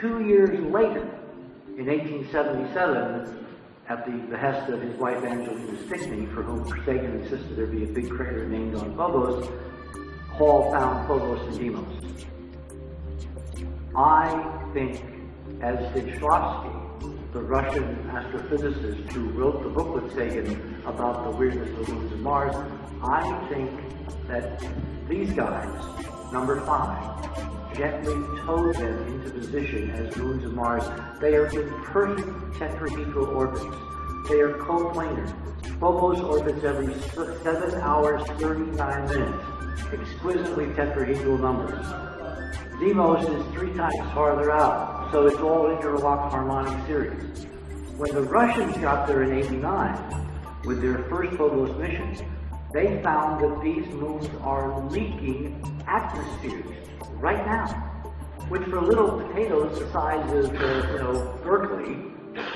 2 years later, in 1877, at the behest of his wife Angelina Stickney, for whom Sagan insisted there be a big crater named on Phobos, Hall found Phobos and Deimos. I think, as did Shklovsky, the Russian astrophysicist who wrote the book with Sagan about the weirdness of the moons of Mars, I think that these guys, number 5, gently towed them into position as moons of Mars. They are in perfect tetrahedral orbits. They are coplanar. Phobos orbits every 7 hours, 39 minutes. Exquisitely tetrahedral numbers. Deimos is 3 times farther out, so it's all interlocked harmonic series. When the Russians got there in '89 with their first Phobos mission, they found that these moons are leaking atmospheres right now, which for little potatoes the size of, Berkeley,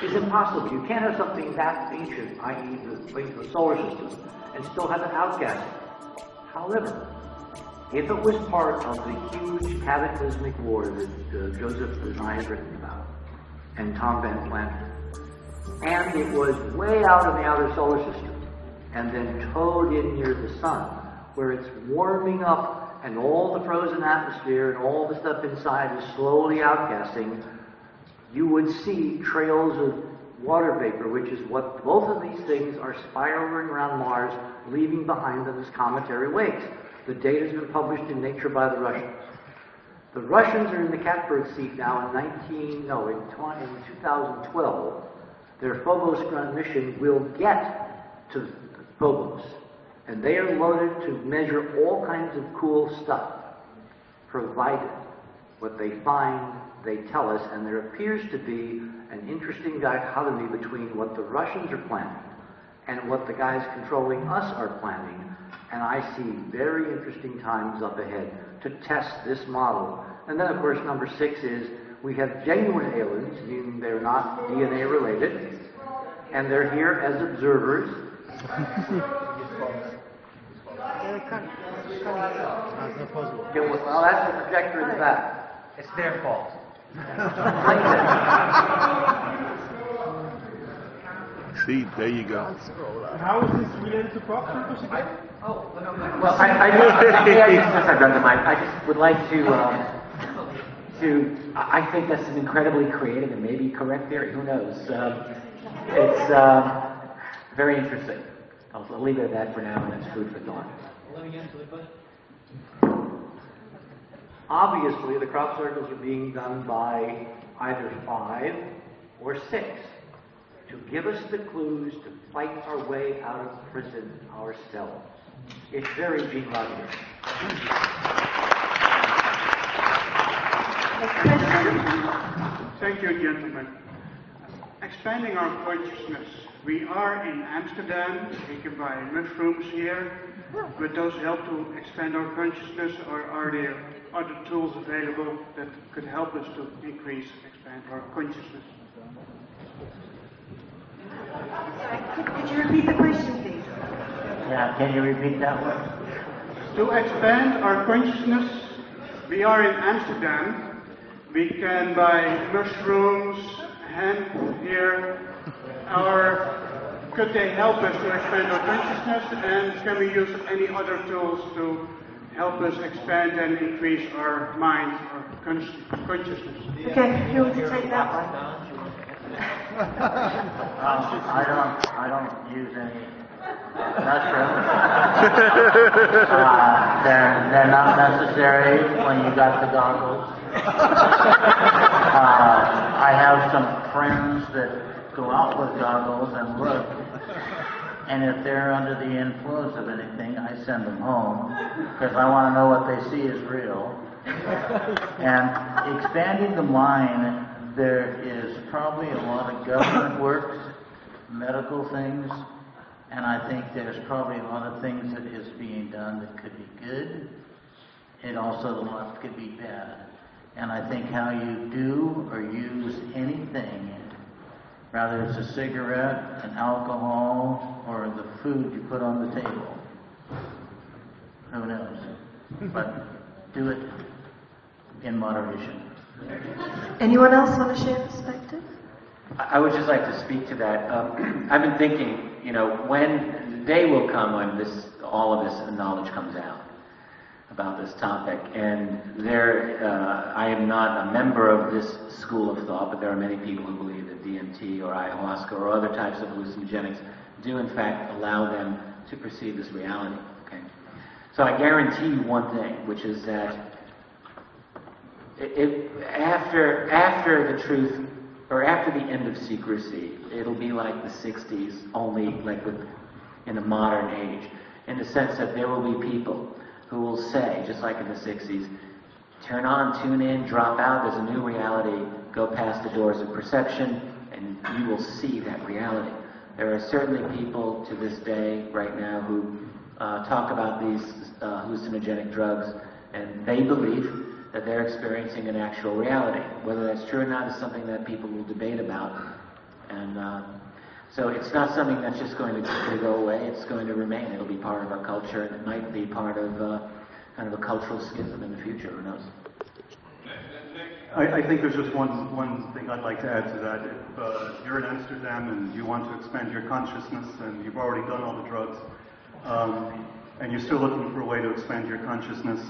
is impossible. You can't have something that ancient, i.e. the solar system, and still have it outgassing. However, if it was part of the huge cataclysmic war that Joseph and I have written about, and Tom Van Planter, and it was way out in the outer solar system, and then towed in near the sun, where it's warming up and all the frozen atmosphere and all the stuff inside is slowly outgassing, you would see trails of water vapor, which is what both of these things are spiraling around Mars, leaving behind them as cometary waves. The data has been published in Nature by the Russians. The Russians are in the catbird seat now in 2012. Their Phobos ground mission will get to Phobos, and they are loaded to measure all kinds of cool stuff, provided what they find they tell us, and there appears to be an interesting dichotomy between what the Russians are planning and what the guys controlling us are planning, and I see very interesting times up ahead to test this model. And then, of course, number 6 is we have genuine aliens, meaning they're not DNA related, and they're here as observers. Well, that's the projector in the back. It's their fault. See, there you go. How is this related to crop circles again? Well, I just would like to, I think that's an incredibly creative and maybe correct theory. Who knows? It's very interesting. I'll leave it at that for now, and it's food for thought. Obviously, the crop circles are being done by either 5 or 6 to give us the clues to fight our way out of prison ourselves. It's very Gene Rodgers. Thank you, gentlemen. Expanding our consciousness. We are in Amsterdam. We can buy mushrooms here. Would those help to expand our consciousness, or are there other tools available that could help us to expand our consciousness? Could you repeat the question, please? Yeah, can you repeat that one? To expand our consciousness, we are in Amsterdam. We can buy mushrooms, hemp here. Could they help us to expand our consciousness, and can we use any other tools to help us expand and increase our mind, our consciousness? Okay, who wants to take that one? I don't use any mushrooms. They're not necessary when you got the goggles. I have some friends that go out with goggles and look, and if they're under the influence of anything, I send them home, because I want to know what they see is real. And expanding the mind, there is probably a lot of government work, medical things, and I think there's probably a lot of things that is being done that could be good, and also a lot could be bad. And I think how you do or use anything, whether it's a cigarette, an alcohol, or the food you put on the table, who knows? But do it in moderation. Anyone else want to share perspective? I would just like to speak to that. I've been thinking, you know, when the day will come when all of this knowledge comes out about this topic, and I am not a member of this school of thought, but there are many people who believe that DMT or ayahuasca or other types of hallucinogenics do in fact allow them to perceive this reality. Okay, so I guarantee you one thing, which is that after the truth, or after the end of secrecy, it'll be like the 60s, only like in the modern age, in the sense that there will be people who will say, just like in the 60s, turn on, tune in, drop out, there's a new reality, go past the doors of perception, and you will see that reality. There are certainly people to this day, right now, who talk about these hallucinogenic drugs, and they believe that they're experiencing an actual reality. Whether that's true or not is something that people will debate about. And so it's not something that's just going to go away, it's going to remain. It'll be part of our culture, and it might be part of kind of a cultural schism in the future, who knows? I think there's just one thing I'd like to add to that. If you're in Amsterdam and you want to expand your consciousness and you've already done all the drugs, and you're still looking for a way to expand your consciousness,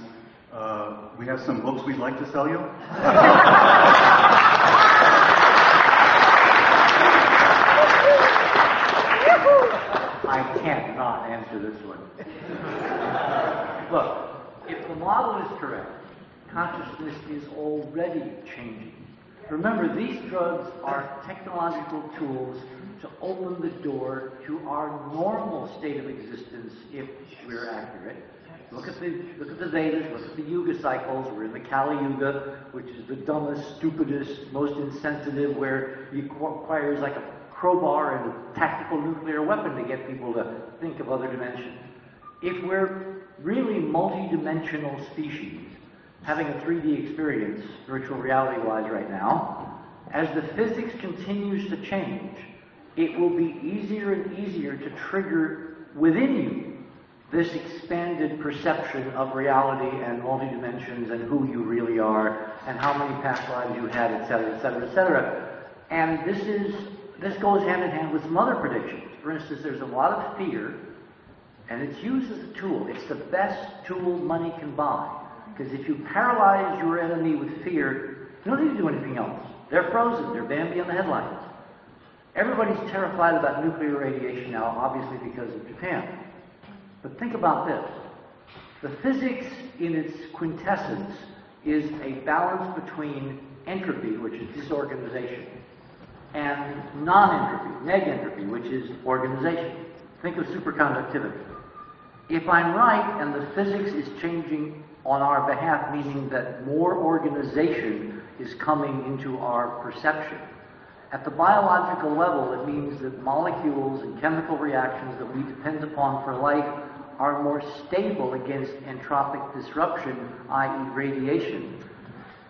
we have some books we'd like to sell you. I can't not answer this one. Look, if the model is correct, consciousness is already changing. Remember, these drugs are technological tools to open the door to our normal state of existence if we're accurate. Look at the Vedas, look at the Yuga cycles. We're in the Kali Yuga, which is the dumbest, stupidest, most insensitive, where it requires like a crowbar and a tactical nuclear weapon to get people to think of other dimensions. If we're really multi-dimensional species, having a 3D experience, virtual reality-wise right now, as the physics continues to change, it will be easier and easier to trigger within you this expanded perception of reality and multi-dimensions and who you really are and how many past lives you had, etc., etc., etc. And this goes hand in hand with some other predictions. For instance, there's a lot of fear, and it's used as a tool. It's the best tool money can buy. Because if you paralyze your enemy with fear, you don't need to do anything else. They're frozen. They're Bambi on the headlines. Everybody's terrified about nuclear radiation now, obviously because of Japan. But think about this. The physics in its quintessence is a balance between entropy, which is disorganization, and non-entropy, neg-entropy, which is organization. Think of superconductivity. If I'm right and the physics is changing on our behalf, meaning that more organization is coming into our perception, at the biological level, it means that molecules and chemical reactions that we depend upon for life are more stable against entropic disruption, i.e. radiation,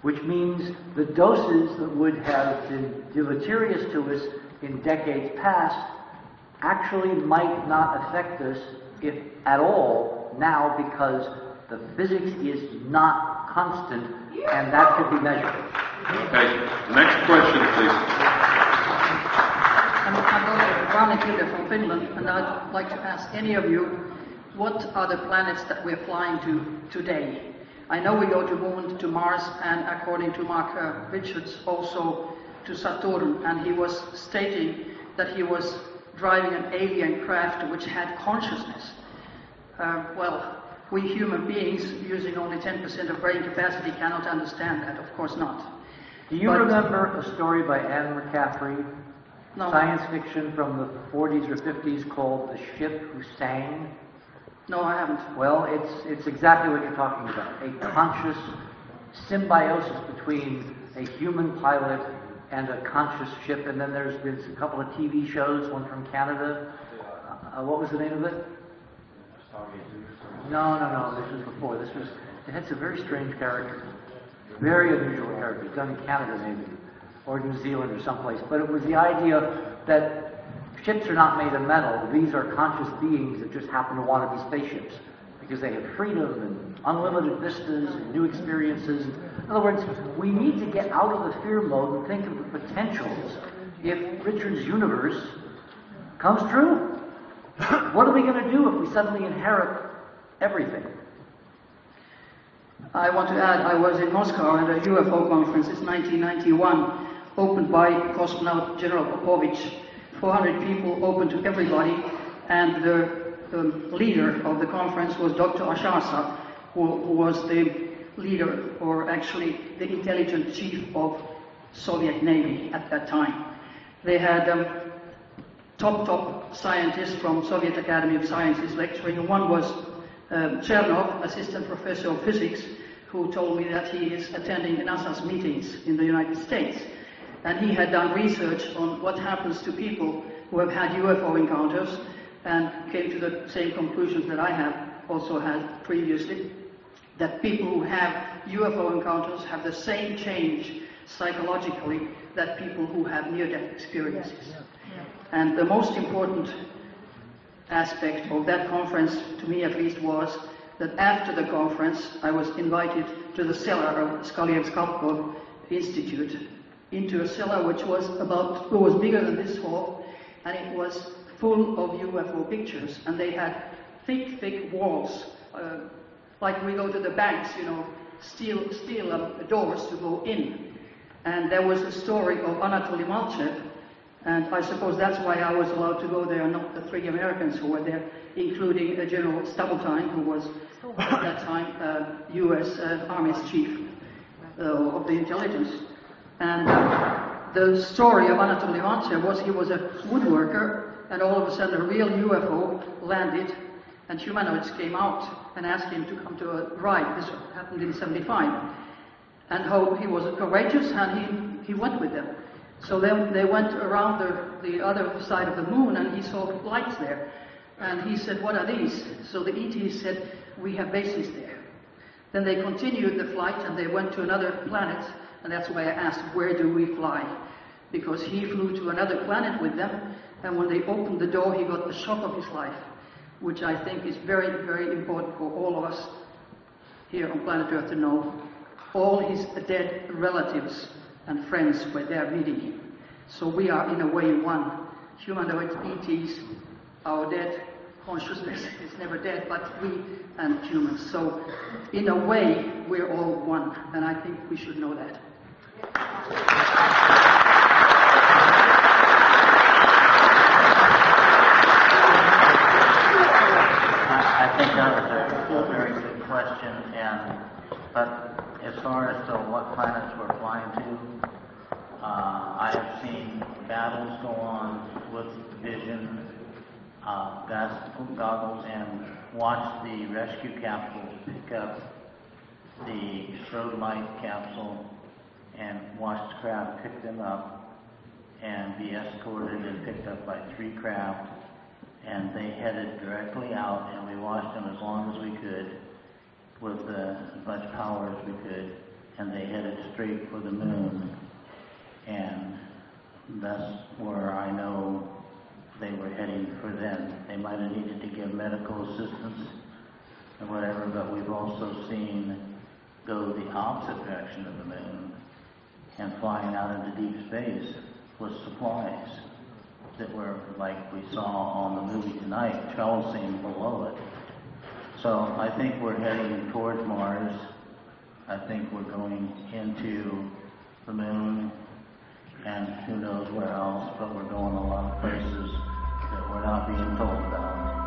which means the doses that would have been deleterious to us in decades past actually might not affect us, if at all, now, because the physics is not constant, and that could be measured. Okay, next question, please. I'm Rana from Finland, and I'd like to ask any of you, what are the planets that we're flying to today? I know we go to Moon, to Mars, and according to Mark Richards, also to Saturn, and he was stating that he was driving an alien craft which had consciousness. Well, we human beings, using only 10% of brain capacity, cannot understand that, of course not. Do you remember a story by Anne McCaffrey, No. science fiction from the 40s or 50s called The Ship Who Sang? No, I haven't. Well, it's exactly what you're talking about. A conscious symbiosis between a human pilot and a conscious ship. And then there's been a couple of TV shows, one from Canada. What was the name of it? No. This was before. It had some very strange characters. Very unusual characters. Done in Canada, maybe. Or New Zealand or someplace. But it was the idea that ships are not made of metal. These are conscious beings that just happen to want to be spaceships. because they have freedom and unlimited vistas and new experiences. In other words, we need to get out of the fear mode and think of the potentials if Richard's universe comes true. What are we going to do if we suddenly inherit everything? I want to add, I was in Moscow at a UFO conference in 1991, opened by cosmonaut General Popovich. 400 people, open to everybody, and the leader of the conference was Dr. Ashasa, who was the leader, or actually the intelligence chief of Soviet Navy at that time. They had top scientists from Soviet Academy of Sciences lecturing. One was Chernov, assistant professor of physics, who told me that he is attending NASA's meetings in the United States. And he had done research on what happens to people who have had UFO encounters and came to the same conclusions that I have also had previously, that people who have UFO encounters have the same change psychologically that people who have near-death experiences. And the most important aspect of that conference, to me at least, was that after the conference I was invited to the cellar of Skaliev-Skopkov Institute, into a cellar which was bigger than this hall, and it was full of UFO pictures, and they had thick walls, like we go to the banks, you know, steel doors to go in. And there was a story of Anatoly Malchev, and I suppose that's why I was allowed to go there, not the 3 Americans who were there, including General Stubbletine, who was at that time U.S. Army's chief of the intelligence. And the story of Anatoly Malchev was he was a woodworker, and all of a sudden a real UFO landed, and humanoids came out and asked him to come to a ride. This happened in '75. And how he was courageous, and he went with them. So then they went around the other side of the moon, and he saw lights there. And he said, "What are these?" So the ET said, "We have bases there." Then they continued the flight, and they went to another planet, and that's why I asked, where do we fly? Because he flew to another planet with them, and when they opened the door, he got the shock of his life, which I think is very, very important for all of us here on planet Earth to know. All his dead relatives and friends were there meeting him. So we are in a way one. Humanoids, ETs, our dead consciousness is never dead, but we and humans. So in a way, we're all one, and I think we should know that. I think that was a very good question, but as far as to what planets we're flying to, I have seen battles go on with vision, goggles, and watched the rescue capsule pick up the Strode light capsule and watched craft pick them up and be escorted and picked up by 3 craft, and they headed directly out, and we watched them as long as we could with as much power as we could, and they headed straight for the moon. And that's where I know they were heading for them. They might have needed to give medical assistance or whatever, but we've also seen go the opposite direction of the moon and flying out into deep space with supplies that were, like we saw on the movie tonight, trellising below it. So I think we're heading towards Mars. I think we're going into the moon, and who knows where else, but we're going a lot of places that we're not being told about.